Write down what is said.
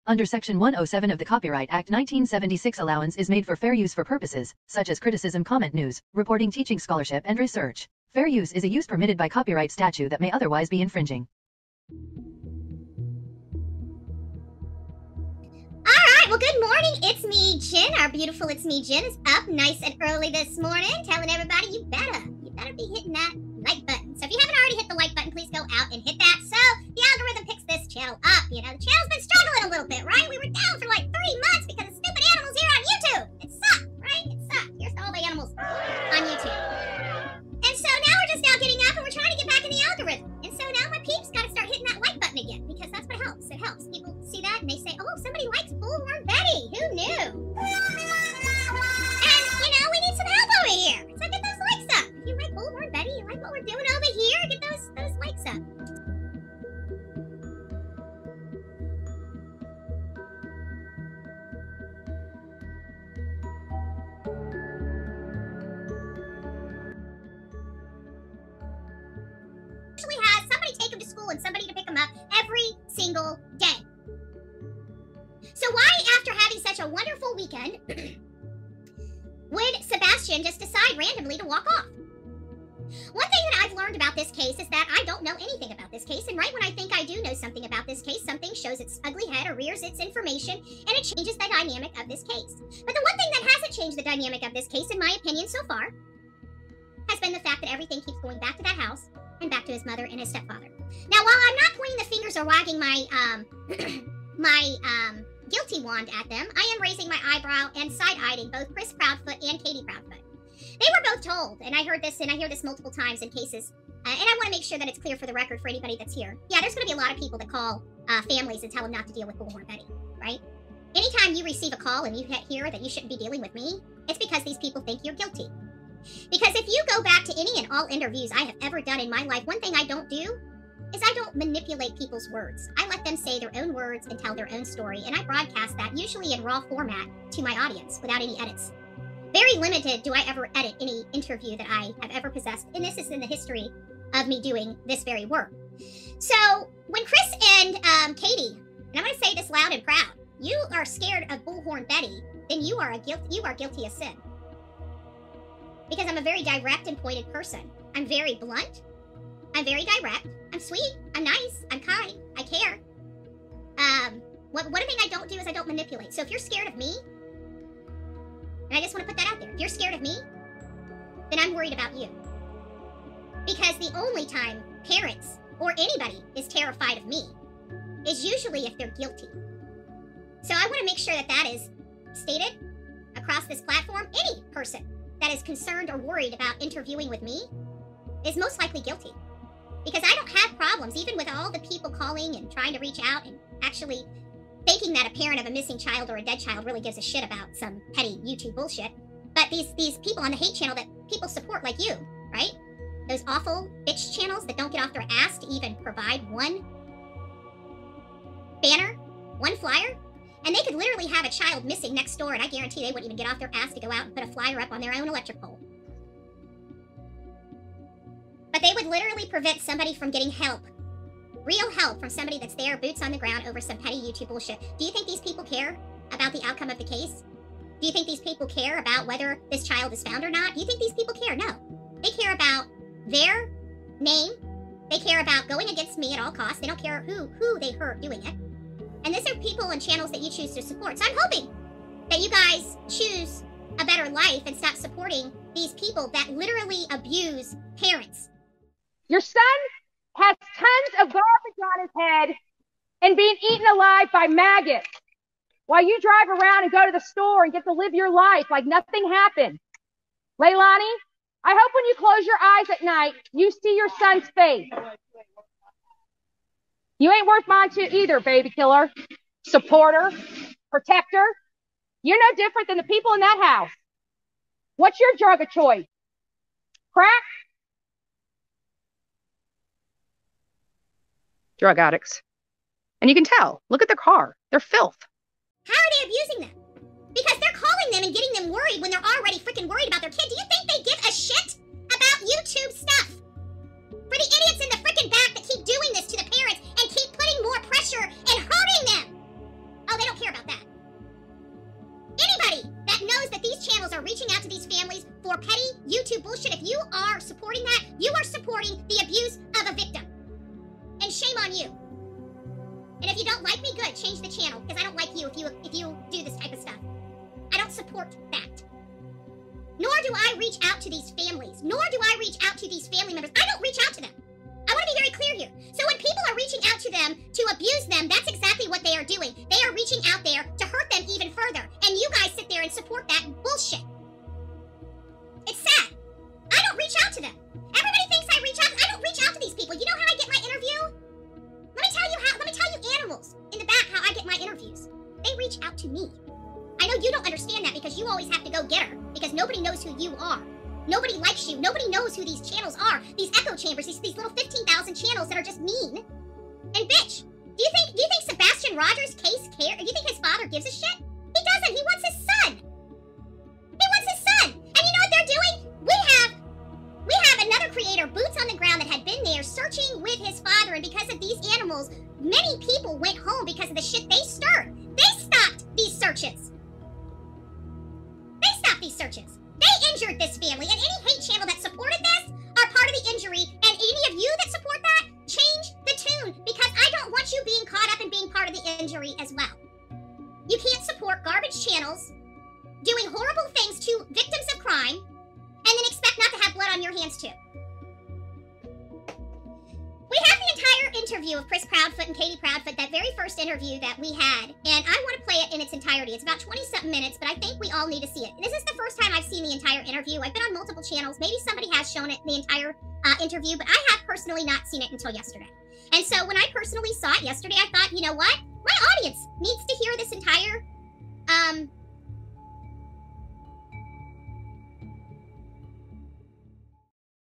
Under Section 107 of the Copyright Act 1976, allowance is made for fair use for purposes, such as criticism, comment, news, reporting, teaching, scholarship, and research. Fair use is a use permitted by copyright statute that may otherwise be infringing. Alright, well good morning, it's me, Jen. Our beautiful It's Me, Jen is up nice and early this morning, telling everybody you better be hitting that like button. So if you haven't already hit the like button, please go out and hit that so the algorithm picks this channel up. You know, the channel's been struggling a little bit, right? We were down for like 3 months because of stupid animals here on YouTube. It sucked, right? It sucked. Here's all the animals on YouTube. And so now we're just now getting up and we're trying to get back in the algorithm. And so now my peeps gotta start hitting that like button again because that's what helps. It helps. People see that and they say, oh, somebody likes Bullhorn Betty. Who knew? And, you know, we need some help over here. So get those likes up. If you like Bullhorn Betty, you like what we're doing over here, get those likes up. Usually has somebody take him to school and somebody to pick him up every single day. So why, after having such a wonderful weekend, would Sebastian just decide randomly to walk off? One thing that I've learned about this case is that I don't know anything about this case, and right when I think I do know something about this case, something shows its ugly head or rears its information, and it changes the dynamic of this case. But the one thing that hasn't changed the dynamic of this case, in my opinion so far, has been the fact that everything keeps going back to that house and back to his mother and his stepfather. Now, while I'm not pointing the fingers or wagging my, guilty wand at them, I am raising my eyebrow and side-eyeing both Chris Proudfoot and Katie Proudfoot. They were both told, and I heard this, and I hear this multiple times in cases, and I want to make sure that it's clear for the record for anybody that's here. Yeah, there's going to be a lot of people that call families and tell them not to deal with Bullhorn Betty, right? Anytime you receive a call and you hear that you shouldn't be dealing with me, it's because these people think you're guilty. Because if you go back to any and all interviews I have ever done in my life, one thing I don't do is I don't manipulate people's words. I let them say their own words and tell their own story, and I broadcast that usually in raw format to my audience without any edits. Very limited do I ever edit any interview that I have ever possessed, and this is in the history of me doing this very work. So when Chris and Katie, and I'm going to say this loud and proud, you are scared of Bullhorn Betty, then you are guilty of sin. Because I'm a very direct and pointed person. I'm very blunt. I'm very direct. I'm sweet. I'm nice. I'm kind. I care. One thing I don't do is I don't manipulate. So if you're scared of me, and I just want to put that out there, if you're scared of me, then I'm worried about you. Because the only time parents or anybody is terrified of me is usually if they're guilty. So I want to make sure that that is stated across this platform. Any person that is concerned or worried about interviewing with me is most likely guilty. Because I don't have problems, even with all the people calling and trying to reach out and actually thinking that a parent of a missing child or a dead child really gives a shit about some petty YouTube bullshit. But these people on the hate channel that people support like you, right? Those awful bitch channels that don't get off their ass to even provide one banner, one flyer. And they could literally have a child missing next door, and I guarantee they wouldn't even get off their ass to go out and put a flyer up on their own electric pole. But they would literally prevent somebody from getting help. Real help from somebody that's there, boots on the ground, over some petty YouTube bullshit. Do you think these people care about the outcome of the case? Do you think these people care about whether this child is found or not? Do you think these people care? No. They care about their name. They care about going against me at all costs. They don't care who they hurt doing it. And these are people and channels that you choose to support. So I'm hoping that you guys choose a better life and stop supporting these people that literally abuse parents. Your son has tons of garbage on his head and being eaten alive by maggots while you drive around and go to the store and get to live your life like nothing happened. Leilani, I hope when you close your eyes at night, you see your son's face. You ain't worth mine too either, baby killer, supporter, protector. You're no different than the people in that house. What's your drug of choice? Crack? Drug addicts. And you can tell. Look at their car. They're filth. How are they abusing them? Because they're calling them and getting them worried when they're already freaking worried about their kid. Do you think they give a shit about YouTube stuff? For the idiots in the freaking back that keep doing this to the parents and keep putting more pressure and hurting them. Oh, they don't care about that. Anybody that knows that these channels are reaching out to these families for petty YouTube bullshit, if you are supporting that, you are supporting the abuse of a victim. And shame on you. And if you don't like me, good, change the channel, because I don't like you if you do this type of stuff. I don't support that. Nor do I reach out to these families. Nor do I reach out to these family members. I don't reach out to them. I want to be very clear here. So when people are reaching out to them to abuse them, that's exactly what they are doing. They are reaching out there to hurt them even further. And you guys sit there and support that bullshit. It's sad. I don't reach out to them. Everybody thinks I reach out. I don't reach out to these people. You know how I get my interview? Let me tell you animals in the back how I get my interviews. They reach out to me. I know you don't understand that because you always have to go get her because nobody knows who you are. Nobody likes you. Nobody knows who these channels are. These echo chambers, these little 15,000 channels that are just mean and bitch. Do you think Sebastian Rogers' case care? Do you think his father gives a shit? He doesn't. He wants his son. He wants his son. And you know what they're doing? We have another creator, boots on the ground, that had been there searching with his father, and because of these animals, many people went home because of the shit they stirred. They stopped these searches. They injured this family, and any hate channel that supported this are part of the injury, and any of you that support that, change the tune, because I don't want you being caught up in being part of the injury as well. You can't support garbage channels doing horrible things to victims of crime, and then expect not to have blood on your hands too. We have the entire interview of Chris Proudfoot and Katie Proudfoot, that very first interview that we had, and I want to play it in its entirety. It's about 20-something minutes, but I think we all need to see it. This is the first time I've seen the entire interview. I've been on multiple channels. Maybe somebody has shown it, the entire interview, but I have personally not seen it until yesterday. And so when I personally saw it yesterday, I thought, you know what? My audience needs to hear this entire